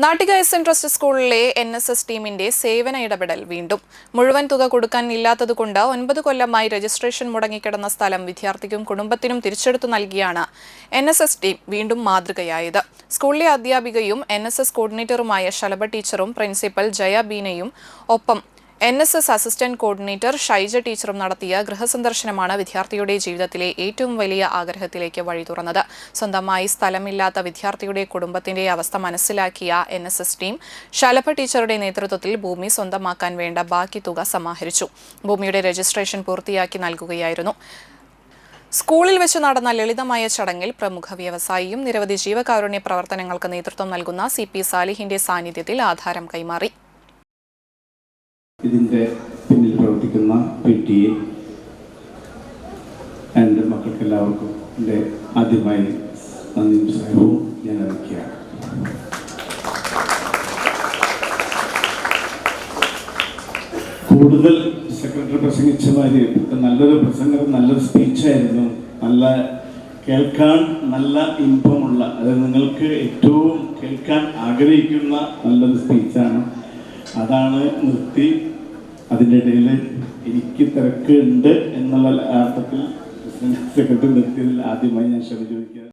Nattika S trust സ്കൂളിലെ NSS ടീമിന്റെ സേവന ഇടപെടൽ വീണ്ടും മുഴുവൻ തുക കൊടുക്കാൻ ഇല്ലാത്തതുകൊണ്ട് 9 കൊല്ലമായി രജിസ്ട്രേഷൻ മുടങ്ങിക്കിടന്ന സ്ഥലം വിദ്യാർത്ഥിക്കും കുടുംബത്തിനും തിരിച്ചെടുത്തു നൽകിയാണ് NSS ടീം വീണ്ടും മാതൃകയായത്. സ്കൂളിലെ അധ്യാപികയും NSS കോർഡിനേറ്ററുമായ ശലഭ ടീച്ചറും പ്രിൻസിപ്പൽ ജയ ബീനയും ഒപ്പം NSS അസിസ്റ്റന്റ് കോർഡിനേറ്റർ ഷൈജ ടീച്ചറും നടത്തിയ ഗൃഹസന്ദർശനമാണ് വിദ്യാർത്ഥിയുടെ ജീവിതത്തിലെ ഏറ്റവും വലിയ ആഗ്രഹത്തിലേക്ക് വഴി തുറന്നത്. സ്വന്തമായി സ്ഥലമില്ലാത്ത വിദ്യാർത്ഥിയുടെ കുടുംബത്തിന്റെ അവസ്ഥ മനസ്സിലാക്കിയ NSS ടീം ശലഭ ടീച്ചറുടെ നേതൃത്വത്തിൽ ഭൂമി സ്വന്തമാക്കാൻ വേണ്ട ബാക്കി തുക സമാഹരിച്ചു. ഭൂമിയുടെ രജിസ്ട്രേഷൻ പൂർത്തിയാക്കി നൽകുകയായിരുന്നു. സ്കൂളിൽ വെച്ച് നടന്ന ലളിതമായ ചടങ്ങിൽ പ്രമുഖ വ്യവസായിയും നിരവധി ജീവകാരുണ്യ പ്രവർത്തനങ്ങൾക്ക് നേതൃത്വം നൽകുന്ന CP സാലിഹിന്റെ സാന്നിധ്യത്തിൽ ആധാരം കൈമാറി. ഇതിൻ്റെ പിന്നിൽ പ്രവർത്തിക്കുന്ന PTA എൻ്റെ മക്കൾക്കെല്ലാവർക്കും എൻ്റെ ആദ്യമായി നന്ദിയും സ്നേഹവും ഞാൻ അറിയിക്കുകയാണ്. കൂടുതൽ സെക്രട്ടറി പ്രസംഗിച്ച മാതിരി നല്ലൊരു പ്രസംഗം, നല്ലൊരു സ്പീച്ചായിരുന്നു. നല്ല കേൾക്കാൻ നല്ല ഇമ്പമുള്ള, അതായത് നിങ്ങൾക്ക് ഏറ്റവും കേൾക്കാൻ ആഗ്രഹിക്കുന്ന നല്ലൊരു സ്പീച്ചാണ്. അതാണ് നിർത്തി അതിൻ്റെ ഇടയിൽ എനിക്ക് തിരക്കുണ്ട് എന്നുള്ള അർത്ഥത്തിൽ സെക്രട്ടറി നിർത്തിയതിൽ ആദ്യമായി ഞാൻ ക്ഷമ ചോദിക്കുക.